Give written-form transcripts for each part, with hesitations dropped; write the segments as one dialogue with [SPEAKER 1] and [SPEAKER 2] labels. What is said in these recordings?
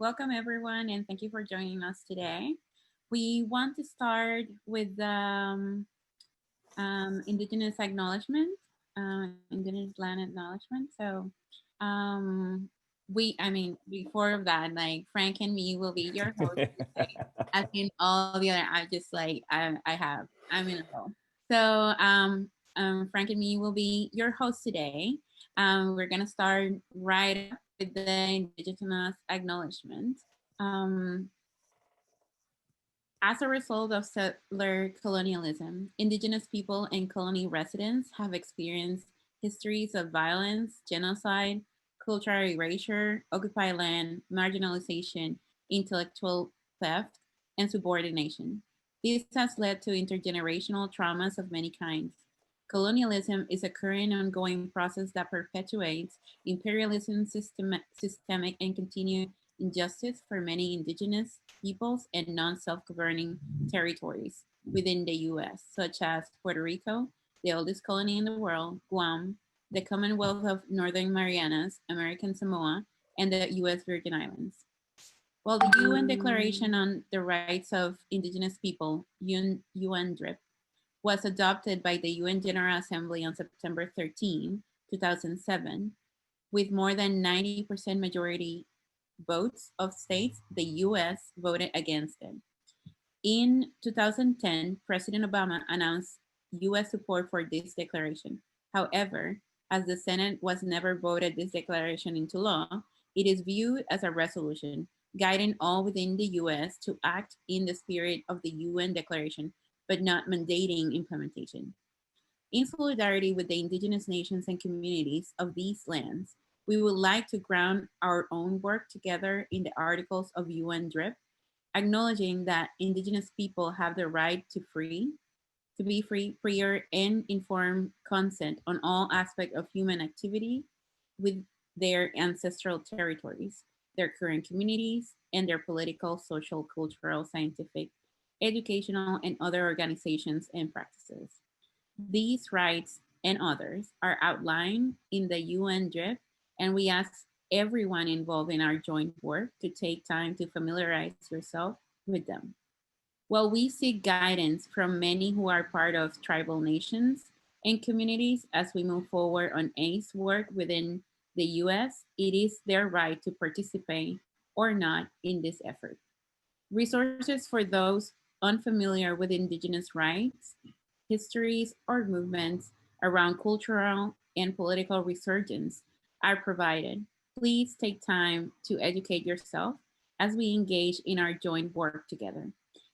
[SPEAKER 1] Welcome everyone, and thank you for joining us today. We want to start with Indigenous acknowledgement, Indigenous land acknowledgement. So, um, before that, like Frank and me will be your host today. As in all the other, I just like I'm in a role. So, Frank and me will be your host today. We're gonna start right up with the Indigenous acknowledgement. Um, as a result of settler colonialism, indigenous people and colony residents have experienced histories of violence, genocide, cultural erasure, occupied land, marginalization, intellectual theft, and subordination. This has led to intergenerational traumas of many kinds. Colonialism is a current ongoing process that perpetuates imperialism, systemic and continued injustice for many indigenous peoples and non-self-governing territories within the U.S., such as Puerto Rico, the oldest colony in the world, Guam, the Commonwealth of Northern Marianas, American Samoa, and the U.S. Virgin Islands. While the UN Declaration on the Rights of Indigenous People, UNDRIP, was adopted by the UN General Assembly on September 13, 2007, with more than 90% majority votes of states, the US voted against it. In 2010, President Obama announced US support for this declaration. However, as the Senate was never voted this declaration into law, it is viewed as a resolution guiding all within the US to act in the spirit of the UN declaration, but not mandating implementation. In solidarity with the indigenous nations and communities of these lands, we would like to ground our own work together in the Articles of UNDRIP, acknowledging that indigenous people have the right to be free, prior, and informed consent on all aspects of human activity with their ancestral territories, their current communities, and their political, social, cultural, scientific, educational, and other organizations and practices. These rights and others are outlined in the UN DRIP, and we ask everyone involved in our joint work to take time to familiarize yourself with them. While we seek guidance from many who are part of tribal nations and communities as we move forward on ACE work within the US, it is their right to participate or not in this effort. Resources for those unfamiliar with Indigenous rights, histories, or movements around cultural and political resurgence are provided. Please take time to educate yourself as we engage in our joint work together.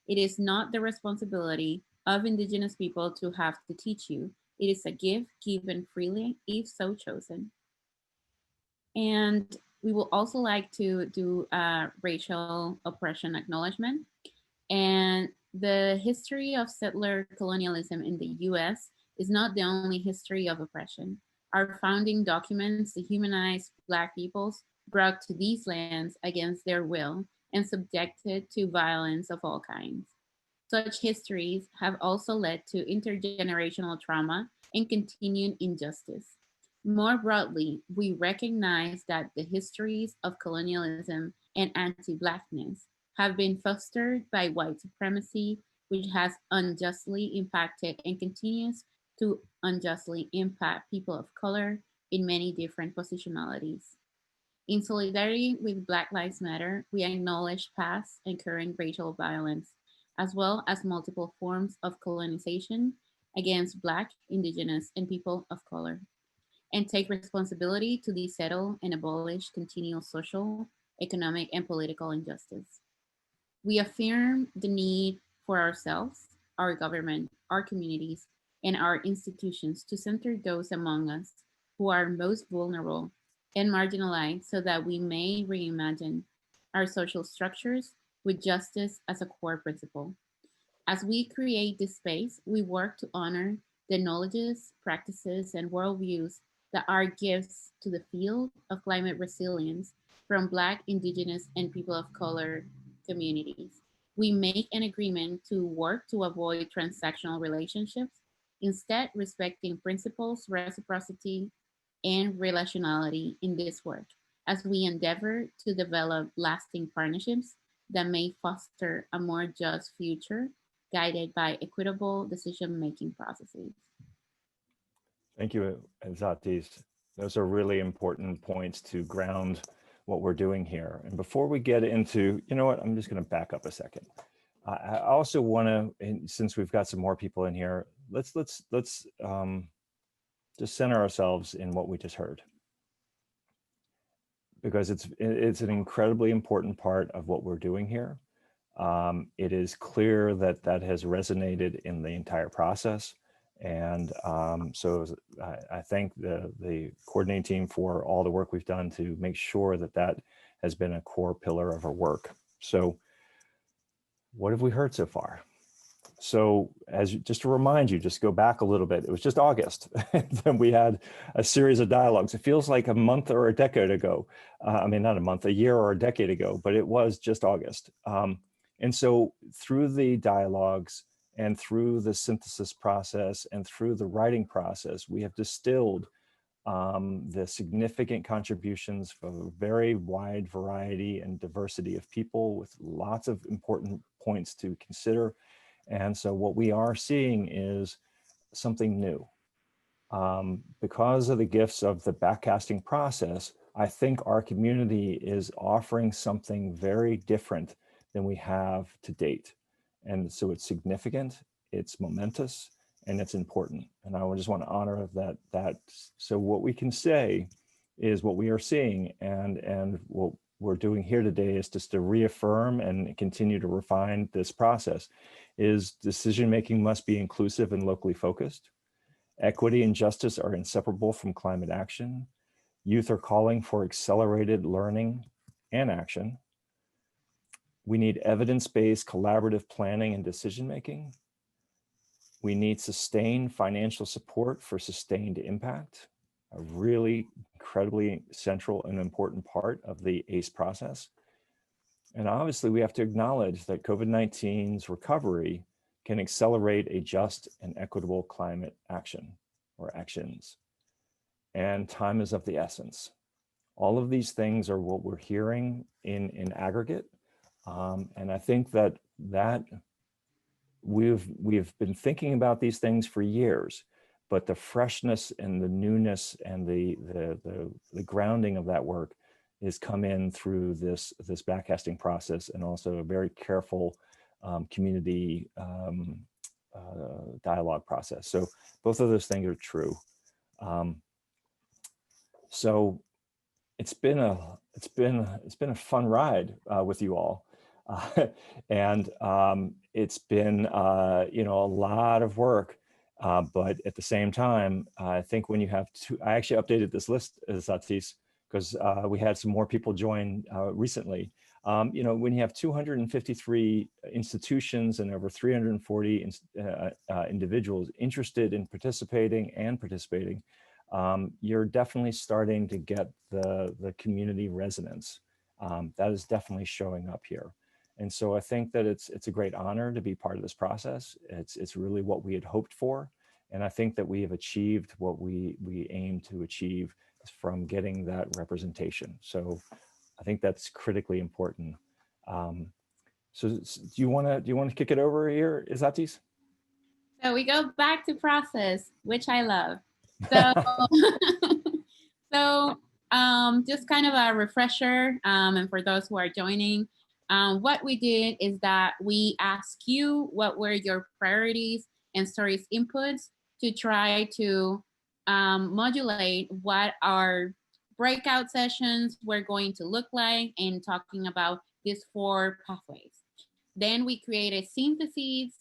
[SPEAKER 1] It is not the responsibility of Indigenous people to have to teach you. It is a gift given freely if so chosen. And we will also like to do a racial oppression acknowledgement. And the history of settler colonialism in the US is not the only history of oppression. Our founding documents dehumanize Black peoples brought to these lands against their will and subjected to violence of all kinds. Such histories have also led to intergenerational trauma and continued injustice. More broadly, we recognize that the histories of colonialism and anti-Blackness have been fostered by white supremacy, which has unjustly impacted and continues to unjustly impact people of color in many different positionalities. In solidarity with Black Lives Matter, we acknowledge past and current racial violence, as well as multiple forms of colonization against Black, Indigenous, and people of color, and take responsibility to desettle and abolish continual social, economic, and political injustice. We affirm the need for ourselves, our government, our communities, and our institutions to center those among us who are most vulnerable and marginalized so that we may reimagine our social structures with justice as a core principle. As we create this space, we work to honor the knowledges, practices, and worldviews that are gifts to the field of climate resilience from Black, Indigenous, and people of color communities. We make an agreement to work to avoid transactional relationships, instead respecting principles, reciprocity, and relationality in this work. as we endeavor to develop lasting partnerships that may foster a more just future guided by equitable decision-making processes.
[SPEAKER 2] Thank you, Isatis. Those are really important points to ground what we're doing here. And before we get into, you know what, I'm just going to back up a second. I also want to, since we've got some more people in here, let's just center ourselves in what we just heard, because it's an incredibly important part of what we're doing here. It is clear that that has resonated in the entire process. And so I thank the coordinating team for all the work we've done to make sure that that has been a core pillar of our work. So what have we heard so far? So just to remind you, just go back a little bit, it was just August. Then we had a series of dialogues. It feels like a month or a decade ago. I mean, not a month, a year or a decade ago, but it was just August. And so through the dialogues and through the synthesis process and through the writing process, we have distilled the significant contributions from a very wide variety and diversity of people with lots of important points to consider. And so what we are seeing is something new. Because of the gifts of the backcasting process, I think our community is offering something very different than we have to date. And so it's significant, it's momentous, and it's important. And I just want to honor that. So what we can say is what we are seeing, and what we're doing here today is just to reaffirm and continue to refine this process, is decision-making must be inclusive and locally focused. Equity and justice are inseparable from climate action. Youth are calling for accelerated learning and action. We need evidence-based collaborative planning and decision-making. We need sustained financial support for sustained impact, a really incredibly central and important part of the ACE process. And obviously we have to acknowledge that COVID-19's recovery can accelerate a just and equitable climate action or actions. And time is of the essence. All of these things are what we're hearing in aggregate. And I think that we've been thinking about these things for years, but the freshness and the newness and the grounding of that work has come in through this backcasting process, and also a very careful community dialogue process. So both of those things are true. So it's been a fun ride with you all. And it's been a lot of work, but at the same time, I think when you have I actually updated this list, Isatis, because we had some more people join recently. When you have 253 institutions and over 340 individuals interested in participating, you're definitely starting to get the community resonance. That is definitely showing up here. And so I think that it's a great honor to be part of this process. It's really what we had hoped for. And I think that we have achieved what we aim to achieve from getting that representation. So I think that's critically important. So do you want to kick it over here, Isatis?
[SPEAKER 1] So we go back to process, which I love. So, just kind of a refresher, and for those who are joining, what we did is that we asked you what were your priorities and stories inputs to try to modulate what our breakout sessions were going to look like in talking about these 4 pathways. Then we created syntheses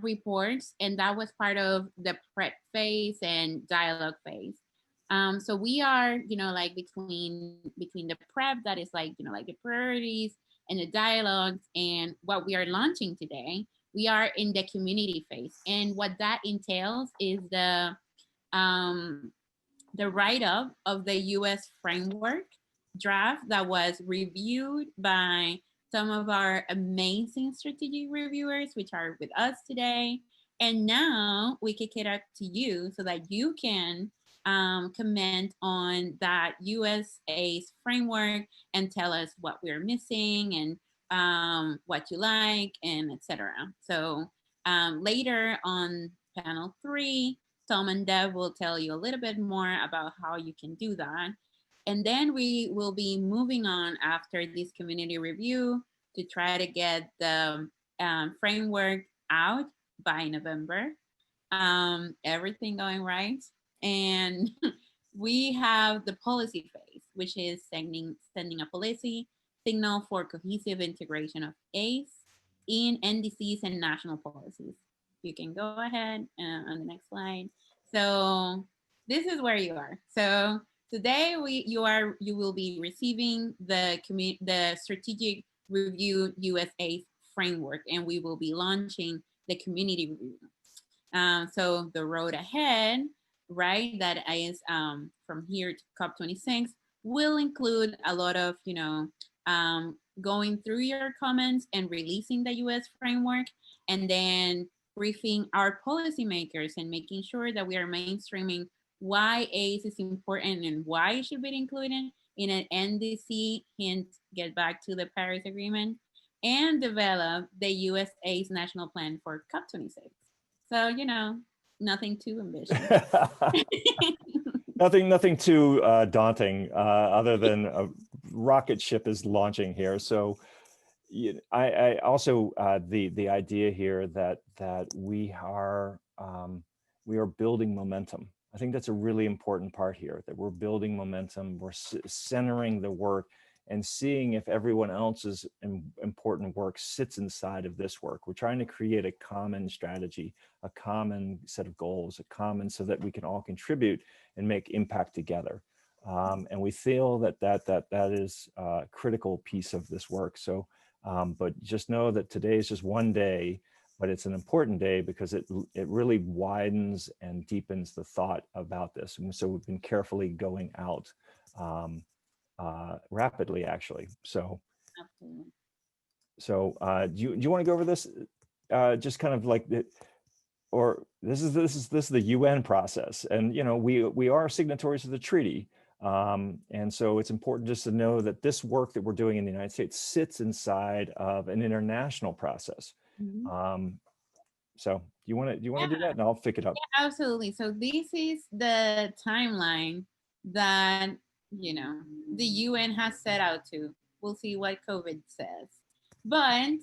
[SPEAKER 1] reports, and that was part of the prep phase and dialogue phase. So we are, like between the prep, that is like, like the priorities and the dialogues, and what we are launching today, we are in the community phase. And what that entails is the write-up of the US framework draft that was reviewed by some of our amazing strategic reviewers, which are with us today. And now we kick it up to you so that you can comment on that USA's framework and tell us what we're missing and what you like and etc. So later on panel 3, Tom and Deb will tell you a little bit more about how you can do that. And then we will be moving on after this community review to try to get the framework out by November. Everything going right. And we have the policy phase, which is sending a policy signal for cohesive integration of ACE in NDCs and national policies. You can go ahead on the next slide. So this is where you are. So today you will be receiving the strategic review USA framework, and we will be launching the community review. So the road ahead, right, that is from here to COP26 will include a lot of, going through your comments and releasing the US framework, and then briefing our policymakers and making sure that we are mainstreaming why ACE is important and why it should be included in an NDC, hint, get back to the Paris Agreement, and develop the USA's national plan for COP26. So, nothing too ambitious.
[SPEAKER 2] Nothing too daunting, other than a rocket ship is launching here. So I also, the idea here that we are building momentum. I think that's a really important part here, that we're building momentum, we're centering the work and seeing if everyone else's important work sits inside of this work. We're trying to create a common strategy, a common set of goals, so that we can all contribute and make impact together. And we feel that is a critical piece of this work. So, but just know that today is just one day, but it's an important day because it really widens and deepens the thought about this. And so we've been carefully going out rapidly, actually. So,
[SPEAKER 1] absolutely.
[SPEAKER 2] So do you want to go over this? Just kind of like or this is the UN process, and we are signatories to the treaty, and so it's important just to know that this work that we're doing in the United States sits inside of an international process. Mm-hmm. So do you want to do that, and I'll pick it up?
[SPEAKER 1] Yeah, absolutely. So this is the timeline that the UN has set out to. We'll see what COVID says. But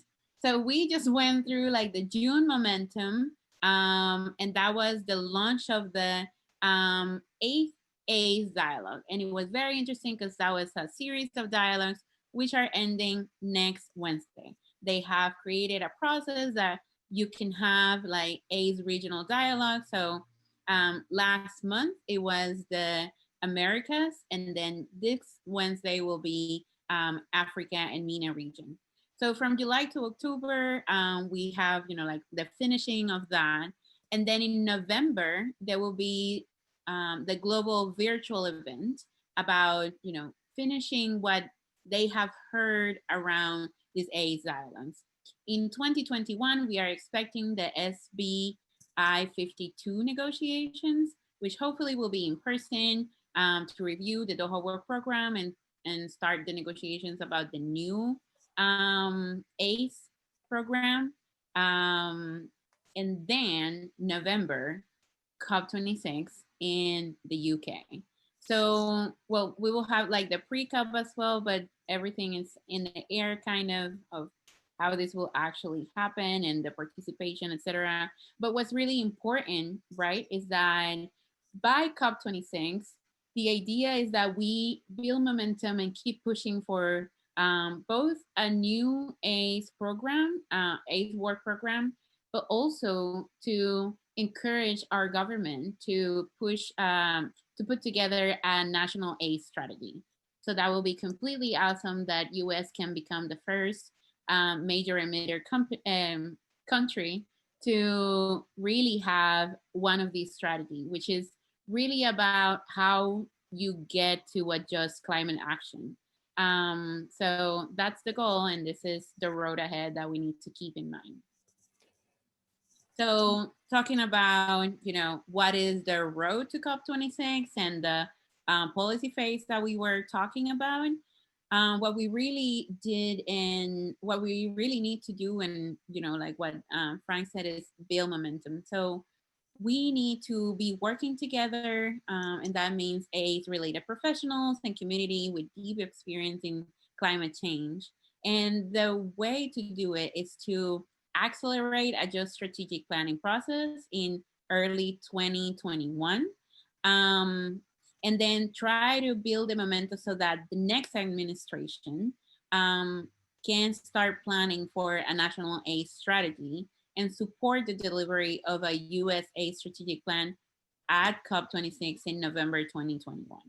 [SPEAKER 1] so we just went through like the June momentum, and that was the launch of the 8th ACE dialogue. And it was very interesting because that was a series of dialogues which are ending next Wednesday. They have created a process that you can have like ACE regional dialogue. So last month it was the Americas, and then this Wednesday will be Africa and MENA region. So from July to October, we have like the finishing of that, and then in November there will be the global virtual event about finishing what they have heard around these ACE dialogues. In 2021, we are expecting the SB I-52 negotiations, which hopefully will be in person to review the Doha Work Program and start the negotiations about the new ACE program. And then November, COP26 in the UK. So, well, we will have like the pre-COP as well, but everything is in the air kind of how this will actually happen and the participation, etc. But what's really important, right, is that by COP26, the idea is that we build momentum and keep pushing for both a new ACE program, ACE work program, but also to encourage our government to push, to put together a national ACE strategy. So that will be completely awesome that US can become the first major emitter country to really have one of these strategies, which is really about how you get to adjust climate action. So that's the goal, and this is the road ahead that we need to keep in mind. So talking about, what is the road to COP26 and the policy phase that we were talking about, what we really did and what we really need to do, and, like what Frank said, is build momentum. So we need to be working together, and that means AIDS related professionals and community with deep experience in climate change. And the way to do it is to accelerate a just strategic planning process in early 2021. Um, and then try to build the momentum so that the next administration um, can start planning for a national AIDS strategy and support the delivery of a USA strategic plan at COP26 in November 2021.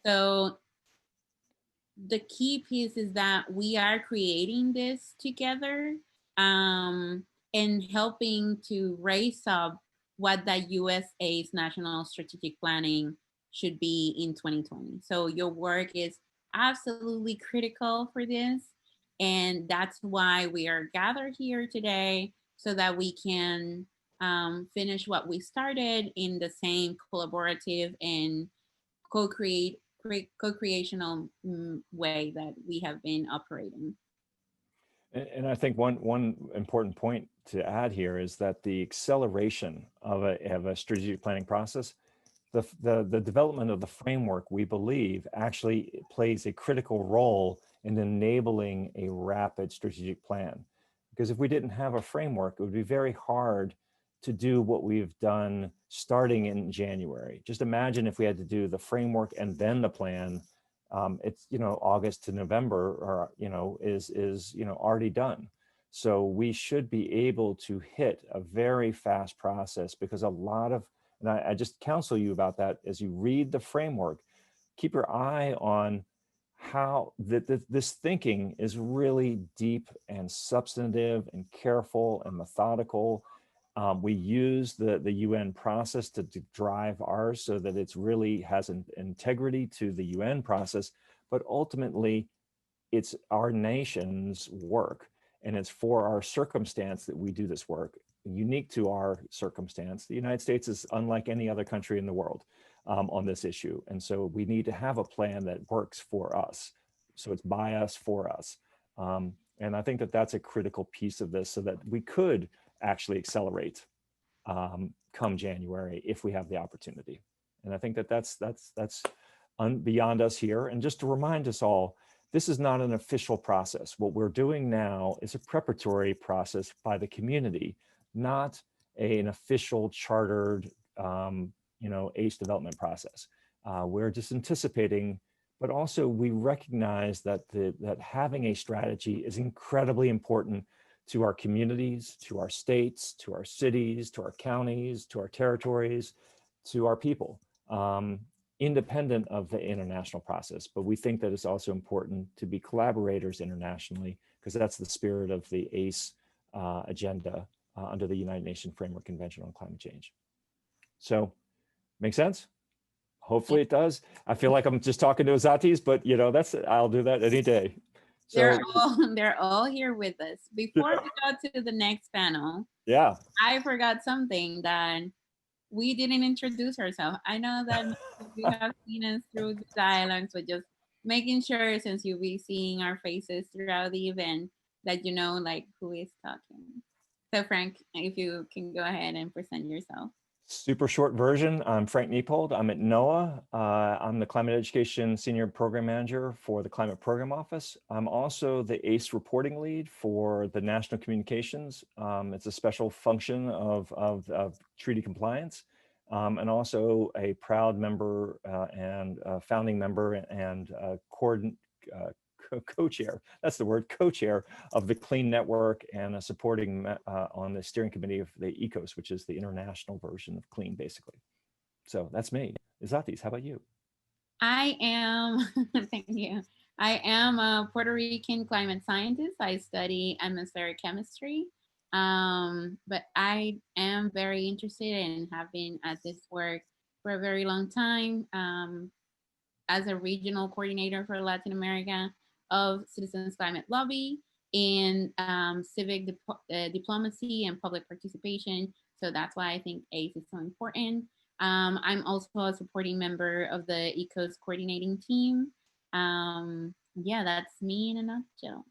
[SPEAKER 1] So the key piece is that we are creating this together, and helping to raise up what the USA's national strategic planning should be in 2020. So your work is absolutely critical for this. And that's why we are gathered here today, so that we can finish what we started in the same collaborative and co-create co-creational way that we have been operating.
[SPEAKER 2] And I think one important point to add here is that the acceleration of a strategic planning process, the development of the framework, we believe, actually plays a critical role in enabling a rapid strategic plan. Because if we didn't have a framework, it would be very hard to do what we've done starting in January. Just imagine if we had to do the framework and then the plan. It's, August to November, or, is already done. So we should be able to hit a very fast process, because a lot of, and I just counsel you about that as you read the framework. Keep your eye on how this thinking is really deep and substantive and careful and methodical. We use the UN process to drive ours, so that it's really has an integrity to the UN process, but ultimately it's our nation's work, and it's for our circumstance that we do this work, unique to our circumstance. The United States is unlike any other country in the world on this issue. And so we need to have a plan that works for us. So it's by us, for us. And I think that that's a critical piece of this, so that we could actually accelerate come January if we have the opportunity. And I think that that's beyond us here. And just to remind us all, this is not an official process. What we're doing now is a preparatory process by the community, not an official chartered, ACE development process. We're just anticipating, but also we recognize that that having a strategy is incredibly important to our communities, to our states, to our cities, to our counties, to our territories, to our people, independent of the international process. But we think that it's also important to be collaborators internationally, because that's the spirit of the ACE agenda under the United Nations Framework Convention on Climate Change. So, make sense? Hopefully it does. I feel like I'm just talking to Isatis, but I'll do that any day. So
[SPEAKER 1] they're all here with us. Before we go to the next panel,
[SPEAKER 2] yeah,
[SPEAKER 1] I forgot something that we didn't introduce ourselves. I know that you have seen us through the dialogues, but just making sure, since you'll be seeing our faces throughout the event, that you know like who is talking. So Frank, if you can go ahead and present yourself.
[SPEAKER 2] Super short version. I'm Frank Niepold. I'm at NOAA. I'm the Climate Education Senior Program Manager for the Climate Program Office. I'm also the ACE reporting lead for the National Communications. It's a special function of treaty compliance, and also a proud member and founding member and co-chair, that's the word, co-chair of the Clean Network, and supporting on the steering committee of the ECOS, which is the international version of Clean, basically. So that's me. Isatis, how about you?
[SPEAKER 1] I am, thank you. I am a Puerto Rican climate scientist. I study atmospheric chemistry, but I am very interested and have been at this work for a very long time, as a regional coordinator for Latin America of Citizens Climate Lobby. in civic diplomacy and public participation. So that's why I think ACE is so important. I'm also a supporting member of the ECOS coordinating team. Yeah, that's me in a nutshell.